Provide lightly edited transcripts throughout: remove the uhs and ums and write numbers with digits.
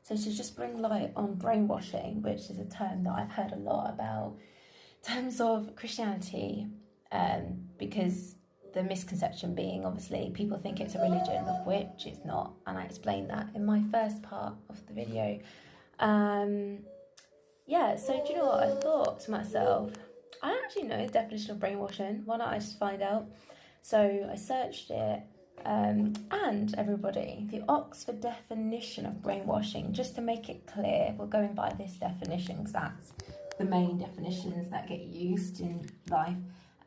So to just bring light on brainwashing, which is a term that I've heard a lot about, in terms of Christianity, because the misconception being, obviously, people think it's a religion, of which it's not, and I explained that in my first part of the video. So do you know what I thought to myself? I actually know the definition of brainwashing. Why not I just find out? So I searched it, and everybody, the Oxford definition of brainwashing, just to make it clear, we're going by this definition because that's the main definitions that get used in life.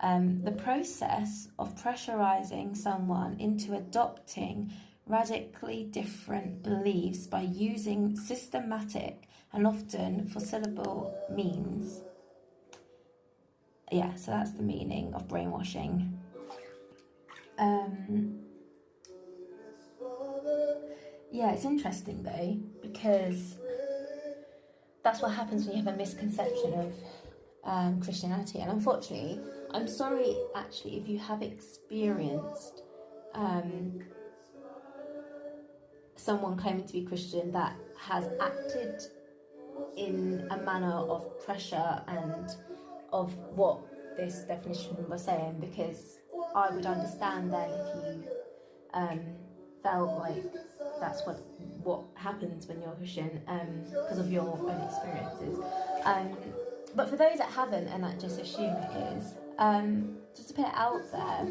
The process of pressurizing someone into adopting radically different beliefs by using systematic and often foreseeable means. Yeah, so that's the meaning of brainwashing. It's interesting though, because that's what happens when you have a misconception of Christianity. And unfortunately, I'm sorry actually if you have experienced someone claiming to be Christian that has acted in a manner of pressure and of what this definition was saying, because I would understand then if you felt like that's what happens when you're a Christian, because of your own experiences. But for those that haven't and that just assume it is, just to put it out there,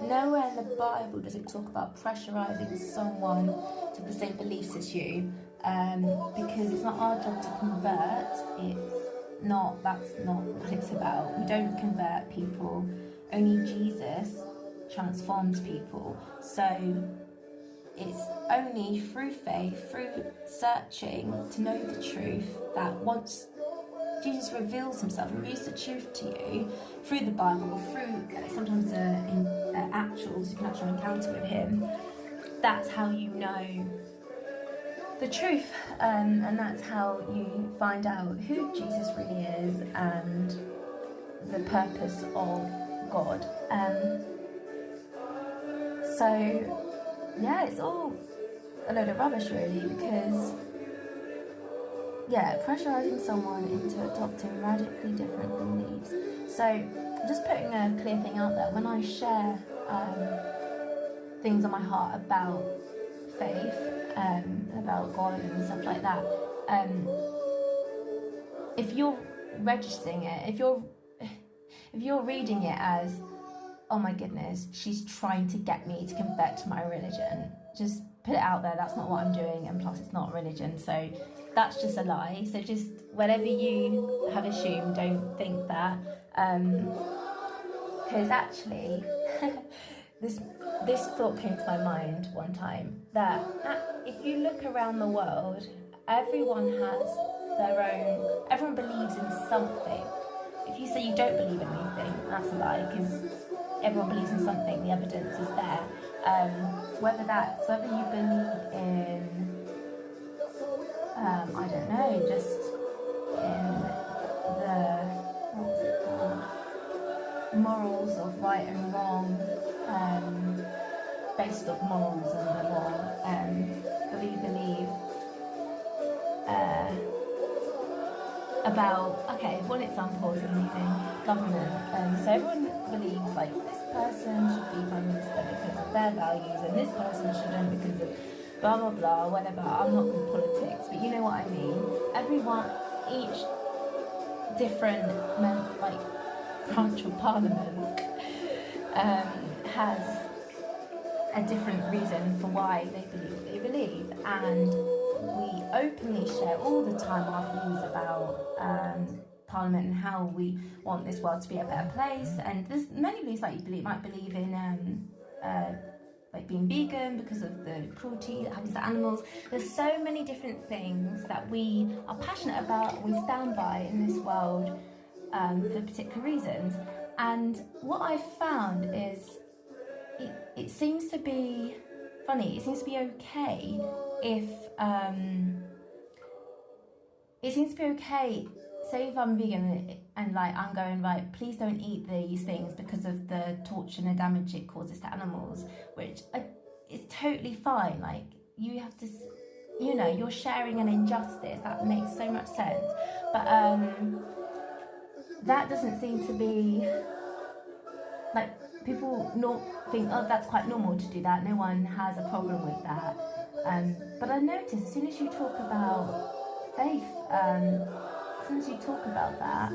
nowhere in the Bible does it talk about pressurizing someone to the same beliefs as you, because it's not our job to convert. That's not what it's about. We don't convert people. Only Jesus transforms people. So it's only through faith, through searching to know the truth, that once Jesus reveals himself, reveals the truth to you through the Bible, through sometimes actual supernatural encounter with him, that's how you know the truth, and that's how you find out who Jesus really is and the purpose of God. It's all a load of rubbish really, because pressurizing someone into adopting radically different beliefs. So just putting a clear thing out there, when I share things on my heart about faith, about God and stuff like that, if you're registering it, if you're reading it as, oh my goodness, she's trying to get me to convert to my religion, just put it out there, that's not what I'm doing, and plus it's not religion, so that's just a lie. So just whatever you have assumed, don't think that, because actually this thought came to my mind one time, that if you look around the world, everyone believes in something. If you say you don't believe in anything, that's a lie, because everyone believes in something, the evidence is there. Whether you believe in I don't know, just in the morals of right and wrong, based off morals and the law, whether you believe one example is using government. So everyone believes like this person should be prime minister because of their values, and this person shouldn't because of blah blah blah, whatever. I'm not in politics, but you know what I mean. Each different branch of parliament has a different reason for why they believe what they believe, and we openly share all the time our views about Parliament and how we want this world to be a better place. And there's many beliefs that you might believe in, like being vegan because of the cruelty that happens to animals. There's so many different things that we are passionate about and we stand by in this world for particular reasons. And what I've found is it seems to be funny. It seems to be okay say if I'm vegan and like I'm going, right, please don't eat these things because of the torture and the damage it causes to animals, which is totally fine. Like you you're sharing an injustice. That makes so much sense. But that doesn't seem to be, like, people think, oh, that's quite normal to do that. No one has a problem with that. But I noticed as soon as you talk about faith, as soon as you talk about that,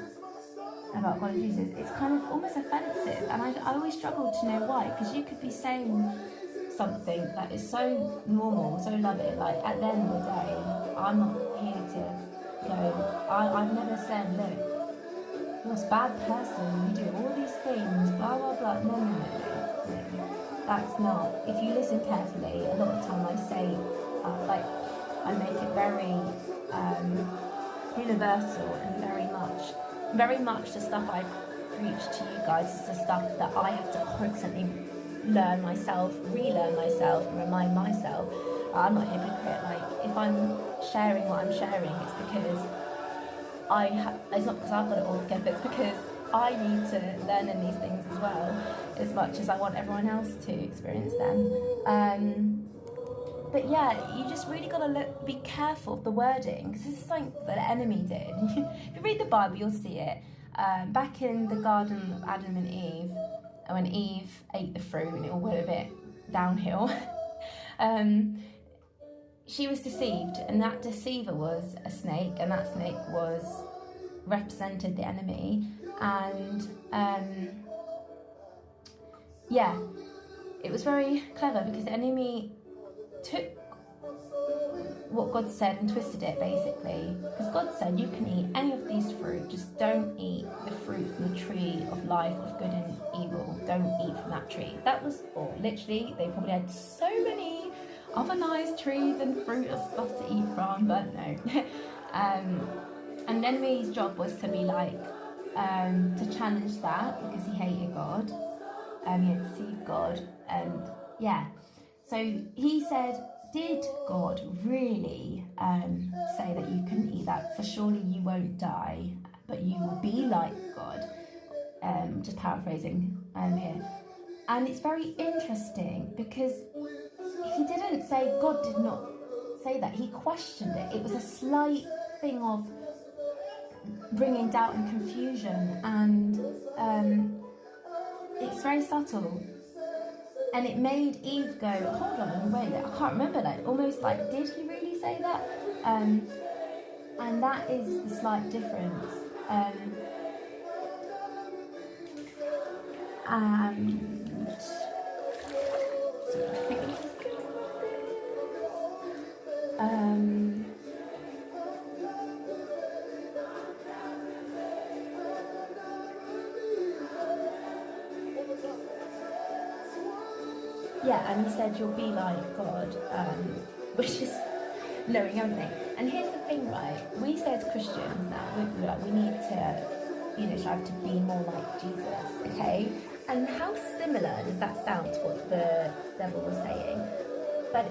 about God and Jesus, it's kind of almost offensive. And I always struggle to know why, because you could be saying something that is so normal, so loving. Like, at the end of the day, I'm not here to go, I've never said, look, you're a bad person, you do all these things, blah blah blah. No. That's not. If you listen carefully, a lot of the time I say, like, I make it very universal, and very much the stuff I preach to you guys is the stuff that I have to constantly learn myself, relearn myself, and remind myself. I'm not a hypocrite. Like, if I'm sharing what I'm sharing, it's because it's not because I've got it all together, it's because I need to learn in these things as well, as much as I want everyone else to experience them. But yeah, you just really got to be careful of the wording, because this is something that the enemy did. If you read the Bible, you'll see it. Back in the Garden of Adam and Eve, when Eve ate the fruit and it all went a bit downhill, she was deceived, and that deceiver was a snake, and that snake represented the enemy. And yeah, it was very clever, because the enemy took what God said and twisted it, basically. Because God said, you can eat any of these fruit, just don't eat the fruit from the tree of life of good and evil. Don't eat from that tree. That was all. Literally, they probably had so many other nice trees and fruit and stuff to eat from, but no. And the enemy's job was to be like, to challenge that, because he hated God. He had deceived God, and yeah. So he said, did God really say that you couldn't eat that? For surely you won't die, but you will be like God. Just paraphrasing here. And it's very interesting, because he didn't say, God did not say that. He questioned it. It was a slight thing of bringing doubt and confusion, and it's very subtle. And it made Eve go, hold on, wait, I can't remember, like, almost like, did he really say that? And that is the slight difference. Yeah, and he said you'll be like God, which is knowing everything. And here's the thing, right? We say as Christians that we need to, strive to be more like Jesus, okay? And how similar does that sound to what the devil was saying? But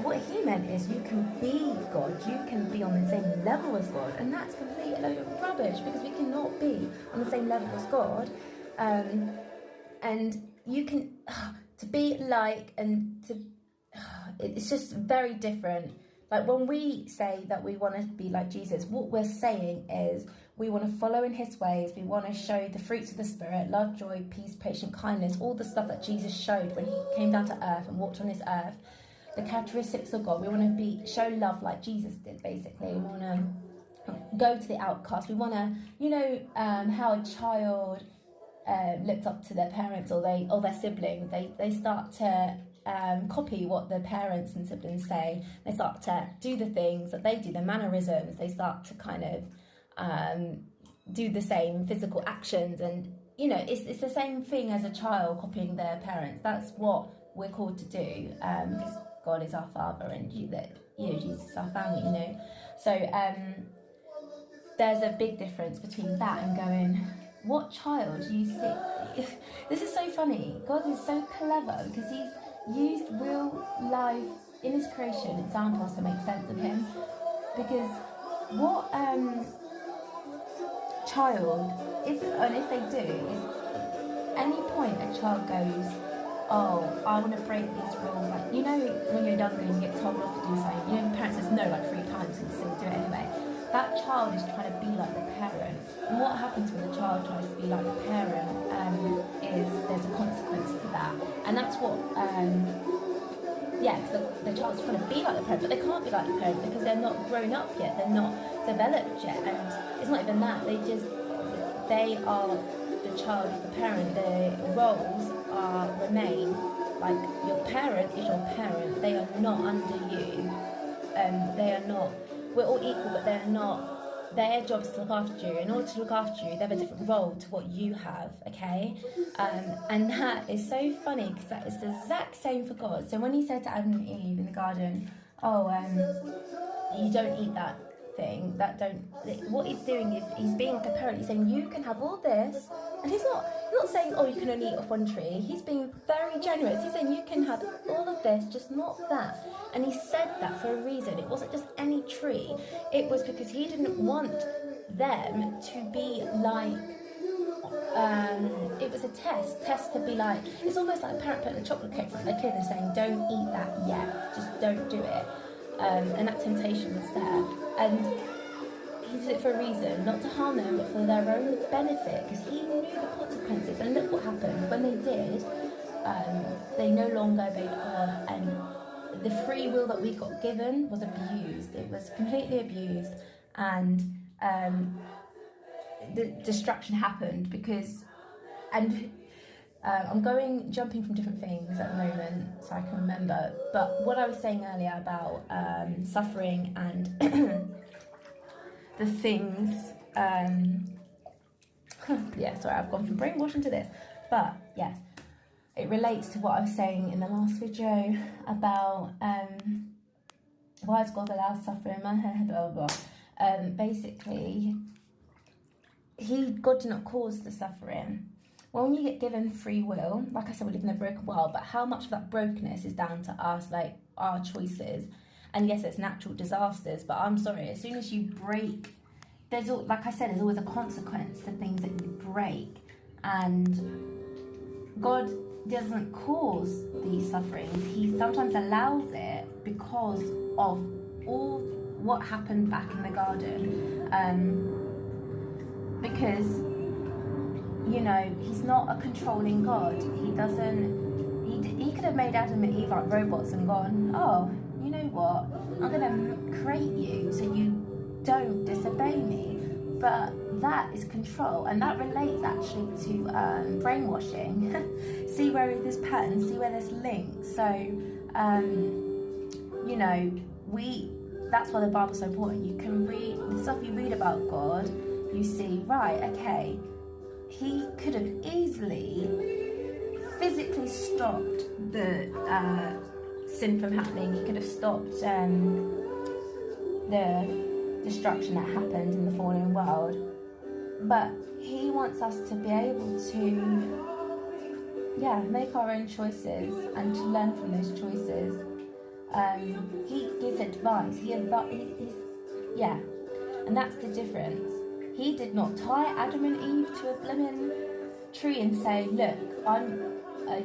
what he meant is you can be God, you can be on the same level as God, and that's complete load of rubbish, because we cannot be on the same level as God. And you can to be like, and to it's just very different. Like, when we say that we want to be like Jesus, what we're saying is we want to follow in his ways. We want to show the fruits of the Spirit: love, joy, peace, patience, kindness, all the stuff that Jesus showed when he came down to earth and walked on this earth, the characteristics of God. We want to show love like Jesus did, basically. We want to go to the outcast. We want to, how a child looked up to their parents or their sibling. They start to copy what the parents and siblings say. They start to do the things that they do, the mannerisms. They start to kind of do the same physical actions, and it's the same thing as a child copying their parents. That's what we're called to do, because God is our Father, and Jesus is our family. So there's a big difference between that and going, what child do you see? This is so funny. God is so clever, because he's used real life in his creation examples to make sense of him. Because what child, if they do, is any point a child goes, oh, I want to break these rules. Like, you know, when you're younger and you get told off to do something, you know, the parent says no like 3 times and you still do it anyway. That child is trying to be like the parent. And what happens when the child tries to be like the parent is there's a consequence to that. And that's what, so the child's trying to be like the parent, but they can't be like the parent because they're not grown up yet, they're not developed yet. And it's not even that, they are the child of the parent. The roles remain. Like, your parent is your parent. They are not under you. They are not. We're all equal, but they're not. Their job is to look after you. In order to look after you, they have a different role to what you have. Okay, and that is so funny because that is the exact same for God. So when He said to Adam and Eve in the garden, "Oh, you don't eat that thing, what He's doing is He's being like a parent. He's saying you can have all this, and He's not saying, oh, you can only eat off one tree. He's being very generous. He's saying you can have all of this, just not that. And He said that for a reason. It wasn't just any tree. It was because He didn't want them to be like, it was a test to be like, it's almost like a parent putting a chocolate cake in front of their kid and saying, don't eat that yet, just don't do it. And that temptation was there. And He did it for a reason, not to harm them, but for their own benefit, because He knew the consequences. And look what happened. When they did, they no longer obeyed God, and the free will that we got given was abused. It was completely abused, and the destruction happened because, and I'm jumping from different things at the moment so I can remember, but what I was saying earlier about suffering and the things, sorry, I've gone from brainwashing to this, but yes, it relates to what I was saying in the last video about why has God allowed suffering, blah, blah, blah. Basically, God did not cause the suffering. When you get given free will, like I said, we live in a broken world, but how much of that brokenness is down to us, like our choices? And yes, it's natural disasters, but I'm sorry, as soon as you break, like I said, there's always a consequence to things that you break. And God doesn't cause these sufferings. He sometimes allows it because of all what happened back in the garden. Because, you know, He's not a controlling God. He could have made Adam and Eve like robots and gone, oh, you know what, I'm going to create you so you don't disobey me. But that is control, and that relates actually to brainwashing. See where there's patterns, see where there's links. So, you know, that's why the Bible's so important. You can read the stuff you read about God, you see, right, okay, He could have easily physically stopped the sin from happening. He could have stopped the destruction that happened in the fallen world, but He wants us to be able to make our own choices and to learn from those choices. He gives advice, and that's the difference. He did not tie Adam and Eve to a blimmin' tree and say, look,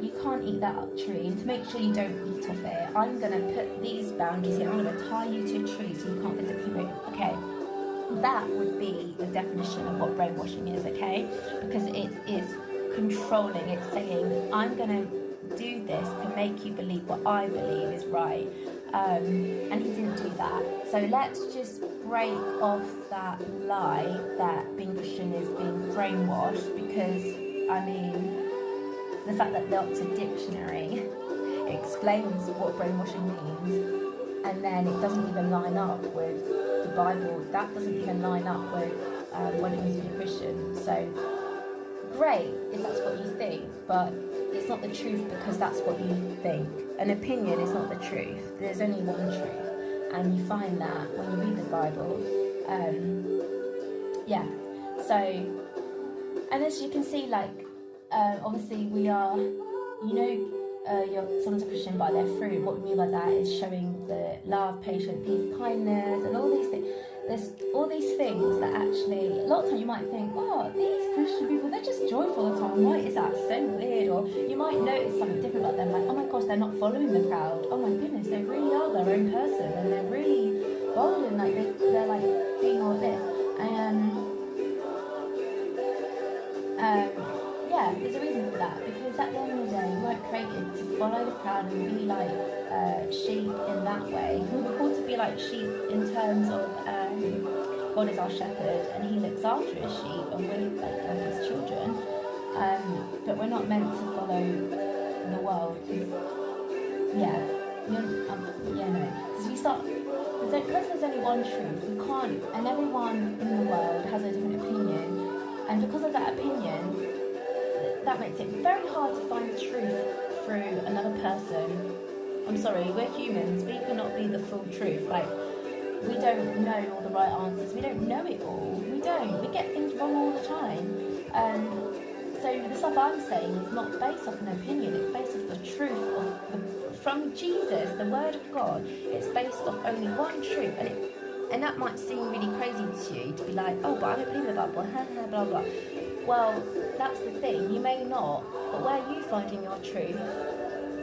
you can't eat that tree, and to make sure you don't eat off it, I'm going to put these boundaries here, I'm going to tie you to a tree so you can't physically move. Okay, that would be the definition of what brainwashing is, okay? Because it is controlling, it's saying, I'm going to do this to make you believe what I believe is right. And He didn't do that. So let's just break off that lie that being Christian is being brainwashed, because, I mean, the fact that the Oxford Dictionary explains what brainwashing means, and then it doesn't even line up with the Bible. That doesn't even line up with what it means to be a Christian. So, great if that's what you think, but it's not the truth because that's what you think. An opinion is not the truth. There's only one truth, and you find that when you read the Bible. So, and as you can see, like, obviously we are, you know, someone's a Christian by their fruit. What we mean by that is showing the love, patience, peace, kindness, and all these things. There's all these things that actually, a lot of time you might think, oh, these Christian people, they're just joyful all the time. Why is that so weird? Or you might notice something different about them, like, oh my gosh, they're not following the crowd. Oh my goodness, they really are their own person, and they're really bold, and like they're like being all this. Yeah, there's a reason for that, because at the end of the day, we weren't created to follow the crowd and be like sheep in that way. We were called to be like sheep in terms of God is our shepherd and he looks after his sheep, and we're like his children. But we're not meant to follow the world. Yeah, so we start, because there's only one truth, we can't, and everyone in the world has a different opinion, and because of that opinion, that makes it very hard to find the truth through another person. I'm sorry, we're humans, we cannot be the full truth. Like, we don't know all the right answers, we don't know it all, we get things wrong all the time. So the stuff I'm saying is not based off an opinion, it's based off the truth from Jesus, the word of God. It's based off only one truth, and that might seem really crazy to you, to be like, oh, but I don't believe in the Bible, blah blah. Well, that's the thing, you may not, but where are you finding your truth?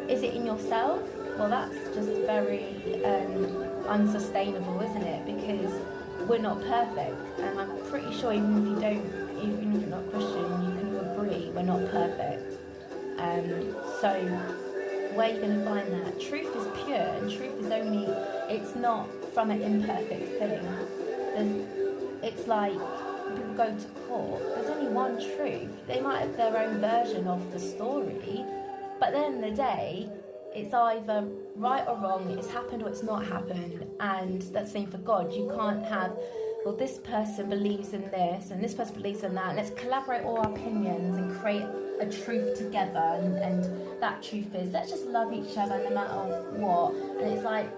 Is it in yourself? Well, that's just very unsustainable, isn't it? Because we're not perfect, and I'm pretty sure even if you're not Christian, you can agree we're not perfect. So where are you going to find that? Truth is pure, and truth is it's not from an imperfect thing. It's like people go to court, there's only one truth. They might have their own version of the story, but at the end of the day, it's either right or wrong, it's happened or it's not happened. And that's the same for God. You can't have, well, this person believes in this and this person believes in that. Let's collaborate all our opinions and create a truth together. And that truth is, let's just love each other no matter what. And it's like,